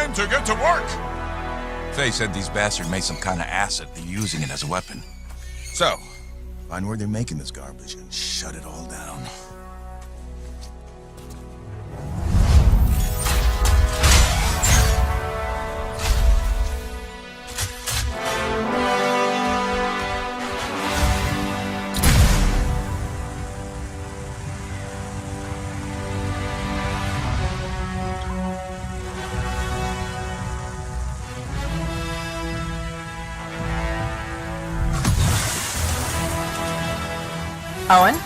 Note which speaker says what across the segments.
Speaker 1: time to get to work!
Speaker 2: Faye said these bastards made some kind of acid. They're using it as a weapon.
Speaker 1: So, find where they're making this garbage and shut it all down.
Speaker 3: Owen,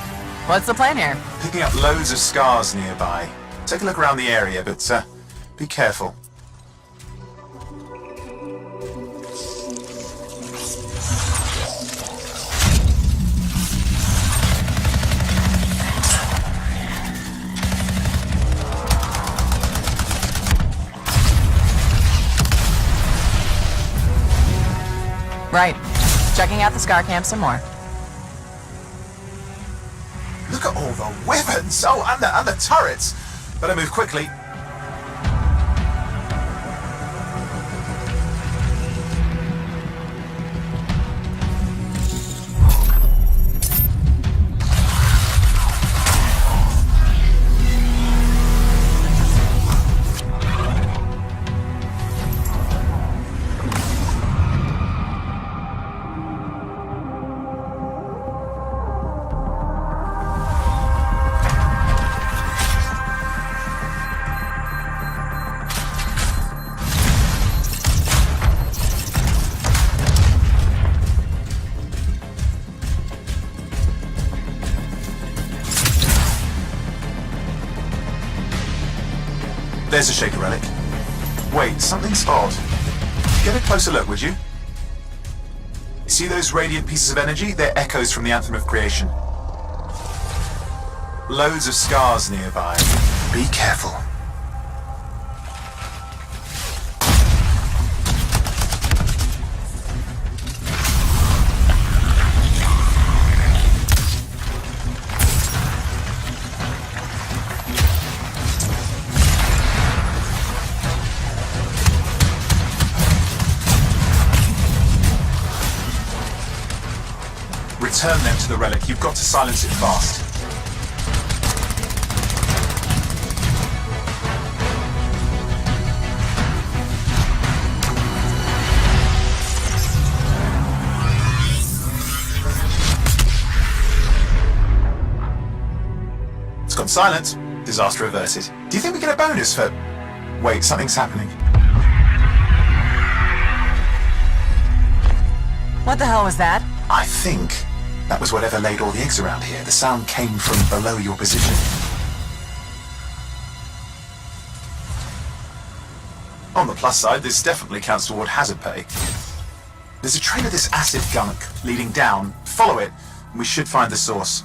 Speaker 3: what's the plan here?
Speaker 4: Picking up loads of scars nearby. Take a look around the area, but be careful.
Speaker 3: Right. Checking out the scar camp some more.
Speaker 4: Look at all the weapons! Oh, and the turrets! Better move quickly. There's a shaker relic. Wait, something's odd. Get a closer look, would you? See those radiant pieces of energy? They're echoes from the Anthem of Creation. Loads of scars nearby. Be careful. Return them to the relic. You've got to silence it fast. It's gone silent. Disaster averted. Do you think we get a bonus for... Wait, something's happening.
Speaker 3: What the hell was that?
Speaker 4: I think that was whatever laid all the eggs around here. The sound came from below your position. On the plus side, this definitely counts toward hazard pay. There's a trail of this acid gunk leading down. Follow it, and we should find the source.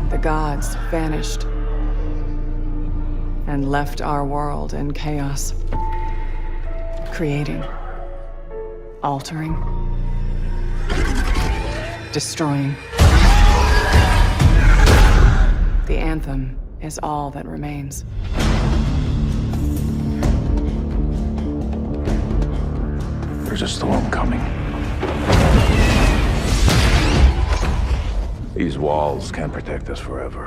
Speaker 5: The gods vanished and left our world in chaos, creating, altering, destroying. The Anthem is all that remains.
Speaker 2: There's a storm coming. These walls can't protect us forever.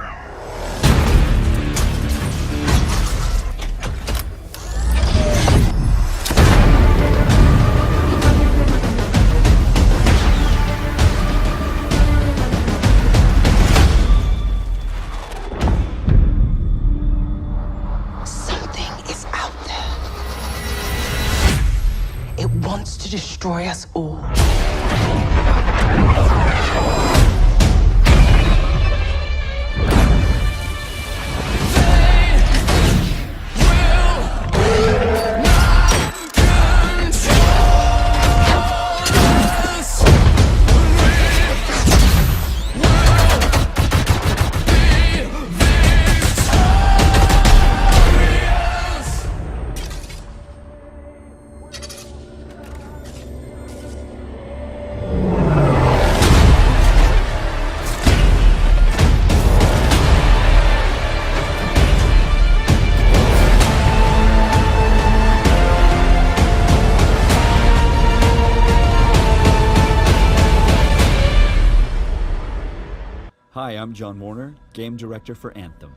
Speaker 6: Something is out there. It wants to destroy us all.
Speaker 7: Hi, I'm John Warner, Game Director for Anthem.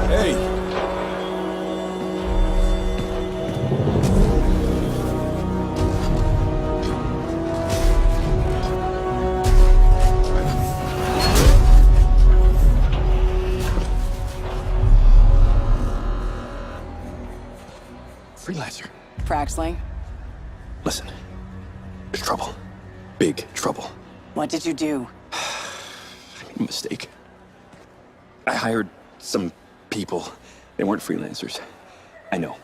Speaker 7: Hey!
Speaker 8: Freelancer.
Speaker 5: Fraxley,
Speaker 8: Listen, there's trouble. Big trouble.
Speaker 5: what did you do?
Speaker 8: I made a mistake. I hired some people. They weren't freelancers. I know.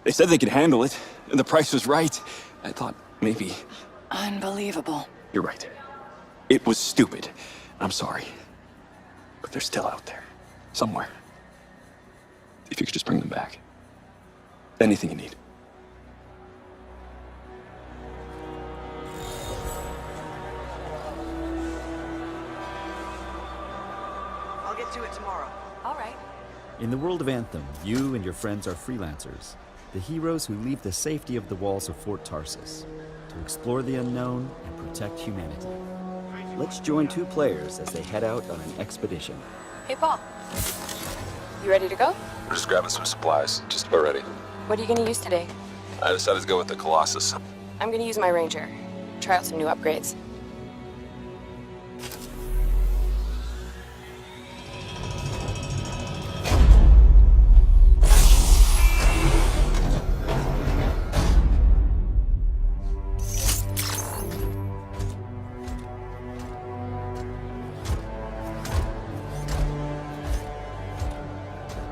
Speaker 8: They said they could handle it, and the price was right. I thought maybe...
Speaker 5: Unbelievable.
Speaker 8: You're right. It was stupid. I'm sorry. But they're still out there. Somewhere. If you could just bring them back. Anything you need.
Speaker 9: I'll get to it tomorrow.
Speaker 3: All right.
Speaker 7: In the world of Anthem, you and your friends are freelancers, the heroes who leave the safety of the walls of Fort Tarsus to explore the unknown and protect humanity. Let's join 2 players as they head out on an expedition.
Speaker 10: Hey, Paul. You ready to go?
Speaker 11: We're just grabbing some supplies, just about ready.
Speaker 10: What are you gonna use today?
Speaker 11: I decided to go with the Colossus.
Speaker 10: I'm gonna use my Ranger. Try out some new upgrades.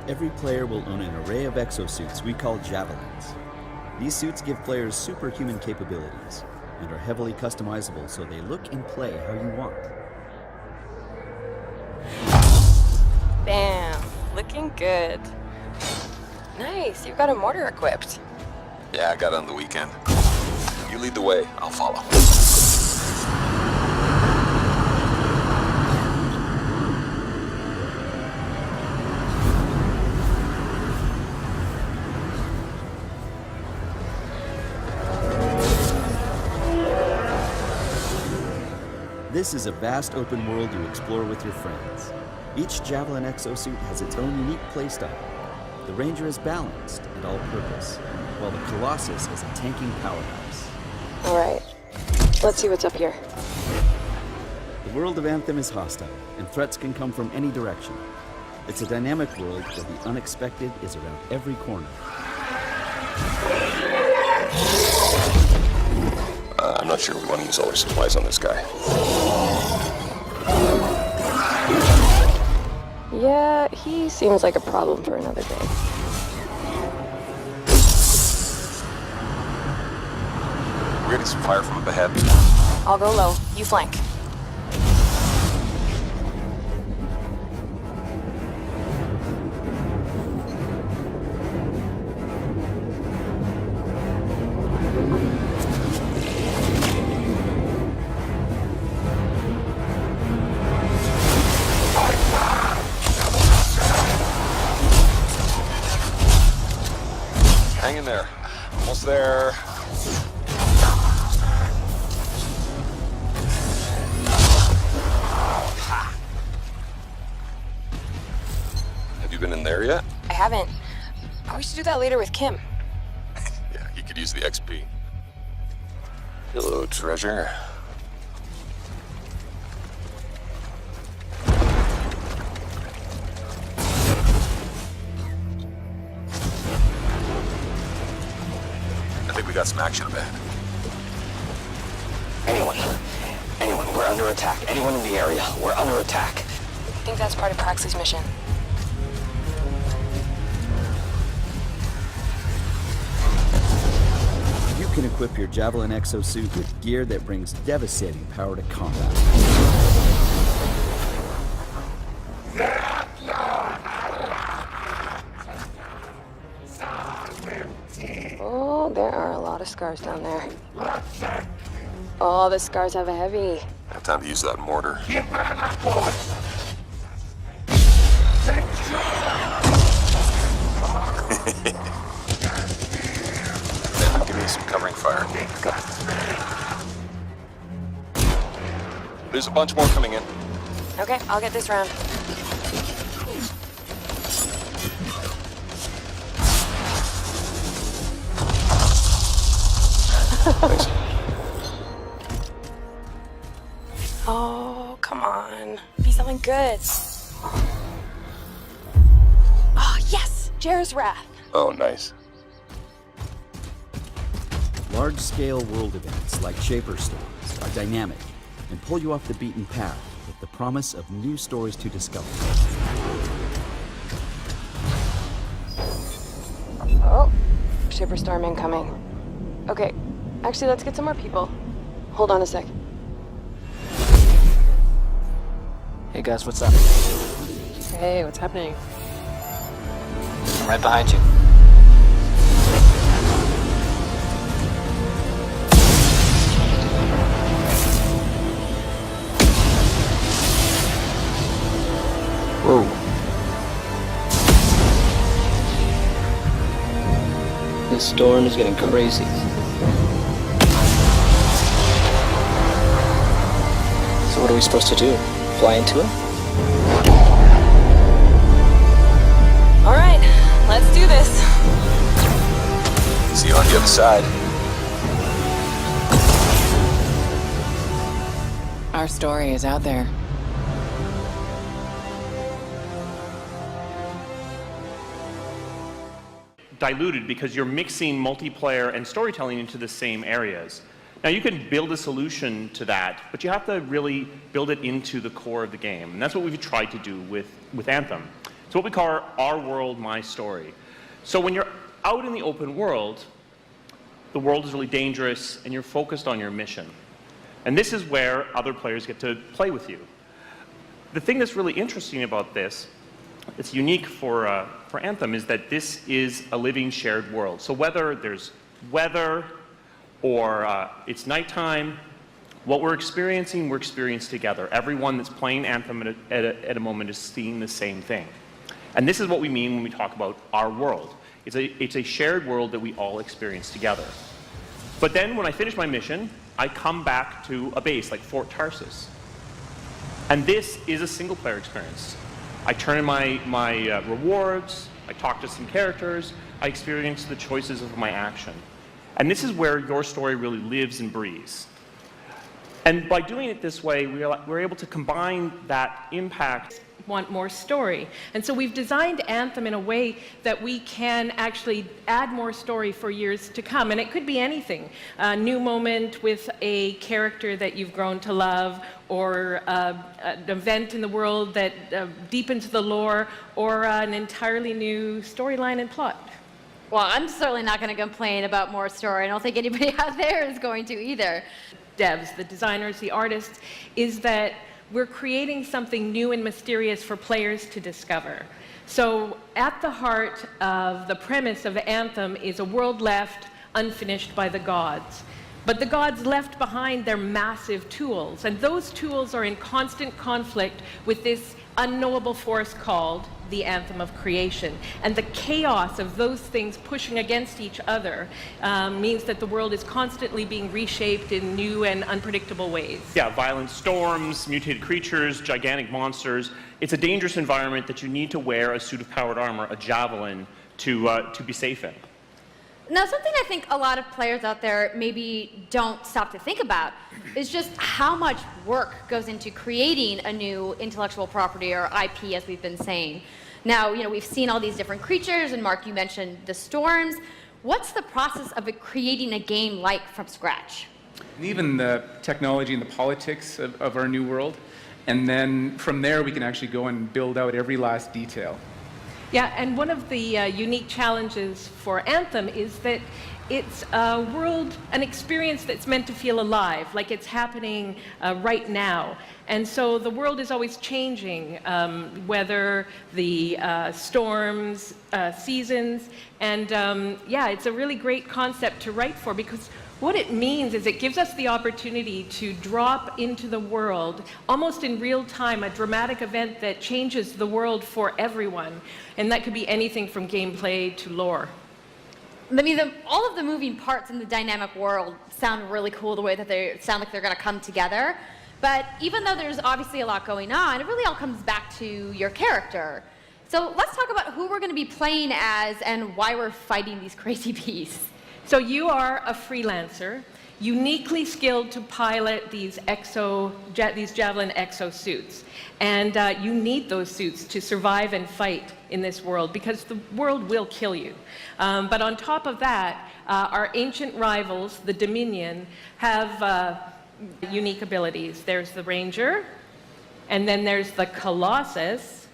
Speaker 7: Every player will own an array of exosuits we call Javelins. These suits give players superhuman capabilities and are heavily customizable so they look and play how you want.
Speaker 10: Bam! Looking good. Nice, you've got a mortar equipped.
Speaker 11: Yeah, I got it on the weekend. You lead the way, I'll follow.
Speaker 7: This is a vast open world you explore with your friends. Each Javelin exosuit has its own unique playstyle. The Ranger is balanced and all-purpose, while the Colossus is a tanking powerhouse.
Speaker 10: All right, let's see what's up here.
Speaker 7: The world of Anthem is hostile, and threats can come from any direction. It's a dynamic world where the unexpected is around every corner.
Speaker 11: I'm not sure we want to use all our supplies on this guy.
Speaker 10: Yeah, he seems like a problem for another day.
Speaker 11: We're getting some fire from up ahead.
Speaker 10: I'll go low, you flank.
Speaker 11: Hang in there. Almost there. Have you been in there yet?
Speaker 10: I haven't. Oh, we should do that later with Kim.
Speaker 11: Yeah, you could use the XP. Hello, treasure. I think we got some action up ahead.
Speaker 9: Anyone, we're under attack. Anyone in the area, we're under attack.
Speaker 10: I think that's part of Praxley's mission.
Speaker 7: You can equip your Javelin exosuit with gear that brings devastating power to combat.
Speaker 10: Oh, there are a lot of scars down there. Oh, the scars have a heavy.
Speaker 11: I have time to use that mortar. do some covering fire. There's a bunch more coming in.
Speaker 10: Okay, I'll get this round.
Speaker 11: Thanks.
Speaker 10: Oh, come on. Be something good. Oh, yes! Jar's Wrath.
Speaker 11: Oh, nice.
Speaker 7: Large-scale world events like Shaper Stories are dynamic and pull you off the beaten path with the promise of new stories to discover.
Speaker 10: Oh, Shaper Storm incoming. Okay, actually, let's get some more people. Hold on a sec.
Speaker 9: Hey guys, what's up?
Speaker 5: Hey, what's happening?
Speaker 9: I'm right behind you. Whoa. This storm is getting crazy. So what are we supposed to do? Fly into it?
Speaker 10: All right, let's do this.
Speaker 11: See you on the other side.
Speaker 5: Our story is out there.
Speaker 12: Diluted because you're mixing multiplayer and storytelling into the same areas. Now you can build a solution to that, but you have to really build it into the core of the game. And that's what we've tried to do with Anthem. It's what we call our world, my story. So when you're out in the open world, the world is really dangerous and you're focused on your mission. And this is where other players get to play with you. The thing that's really interesting about this, it's unique for Anthem, is that this is a living shared world. So whether there's weather or it's nighttime, what we're experiencing together. Everyone that's playing Anthem at a moment is seeing the same thing. And this is what we mean when we talk about our world. It's a shared world that we all experience together. But then when I finish my mission, I come back to a base like Fort Tarsus. And this is a single player experience. I turn in my rewards, I talk to some characters, I experience the choices of my action. And this is where your story really lives and breathes. And by doing it this way, we're able to combine that impact.
Speaker 13: Want more story. And so we've designed Anthem in a way that we can actually add more story for years to come. And it could be anything. A new moment with a character that you've grown to love, or an event in the world that deepens the lore, or an entirely new storyline and plot.
Speaker 14: Well, I'm certainly not going to complain about more story. I don't think anybody out there is going to either.
Speaker 13: Devs, the designers, the artists, is that we're creating something new and mysterious for players to discover. So at the heart of the premise of Anthem is a world left unfinished by the gods. But the gods left behind their massive tools, and those tools are in constant conflict with this unknowable force called the Anthem of Creation. And the chaos of those things pushing against each other means that the world is constantly being reshaped in new and unpredictable ways.
Speaker 12: Yeah, violent storms, mutated creatures, gigantic monsters. It's a dangerous environment that you need to wear a suit of powered armor, a javelin, to be safe in.
Speaker 14: Now, something I think a lot of players out there maybe don't stop to think about is just how much work goes into creating a new intellectual property, or IP, as we've been saying. Now, we've seen all these different creatures, and Mark, you mentioned the storms. What's the process of creating a game like from scratch?
Speaker 15: Even the technology and the politics of our new world, and then from there we can actually go and build out every last detail.
Speaker 13: Yeah, and one of the unique challenges for Anthem is that it's a world, an experience that's meant to feel alive, like it's happening right now. And so the world is always changing, whether the storms, seasons, and yeah, it's a really great concept to write for, because what it means is it gives us the opportunity to drop into the world, almost in real time, a dramatic event that changes the world for everyone. And that could be anything from gameplay to lore.
Speaker 14: I mean, all of the moving parts in the dynamic world sound really cool, the way that they sound like they're going to come together. But even though there's obviously a lot going on, it really all comes back to your character. So let's talk about who we're going to be playing as and why we're fighting these crazy beasts.
Speaker 13: So you are a freelancer, uniquely skilled to pilot these Javelin exosuits. And you need those suits to survive and fight in this world, because the world will kill you. But on top of that, our ancient rivals, the Dominion, have unique abilities. There's the Ranger, and then there's the Colossus,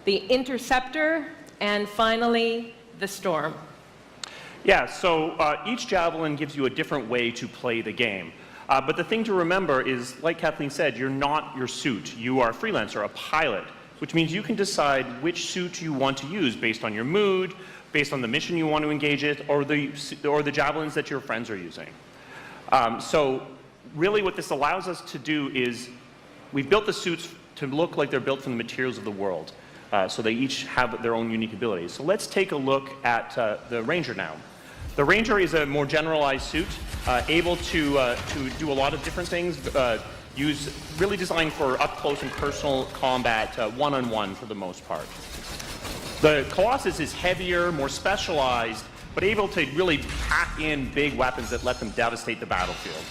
Speaker 13: the Interceptor, and finally, the Storm.
Speaker 12: Yeah, so each Javelin gives you a different way to play the game. But the thing to remember is, like Kathleen said, you're not your suit. You are a freelancer, a pilot, which means you can decide which suit you want to use based on your mood, based on the mission you want to engage in, or the Javelins that your friends are using. So really what this allows us to do is we've built the suits to look like they're built from the materials of the world. So they each have their own unique abilities. So let's take a look at the Ranger now. The Ranger is a more generalized suit, able to do a lot of different things, really designed for up-close and personal combat, one-on-one for the most part. The Colossus is heavier, more specialized, but able to really pack in big weapons that let them devastate the battlefield.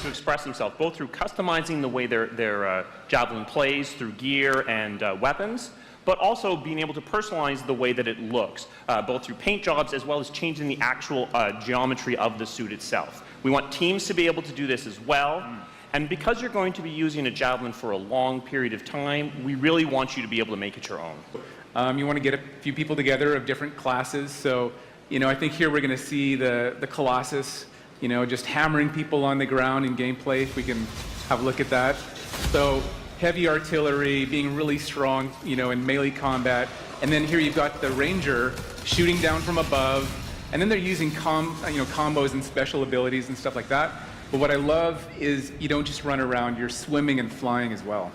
Speaker 12: To express themselves, both through customizing the way their Javelin plays, through gear and weapons, but also being able to personalize the way that it looks, both through paint jobs as well as changing the actual geometry of the suit itself. We want teams to be able to do this as well. And because you're going to be using a Javelin for a long period of time, we really want you to be able to make it your own.
Speaker 15: You want to get a few people together of different classes. So, I think here we're going to see the Colossus, just hammering people on the ground in gameplay, if we can have a look at that. So heavy artillery, being really strong, in melee combat. And then here you've got the Ranger shooting down from above. And then they're using combos and special abilities and stuff like that. But what I love is you don't just run around, you're swimming and flying as well.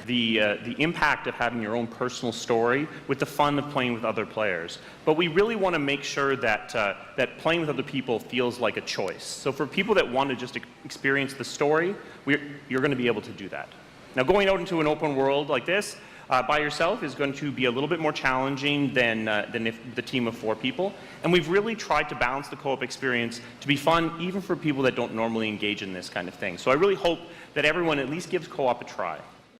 Speaker 12: The impact of having your own personal story with the fun of playing with other players. But we really want to make sure that, that playing with other people feels like a choice. So for people that want to just experience the story, you're going to be able to do that. Now going out into an open world like this by yourself is going to be a little bit more challenging than if the team of 4 people. And we've really tried to balance the co-op experience to be fun even for people that don't normally engage in this kind of thing. So I really hope that everyone at least gives co-op a try.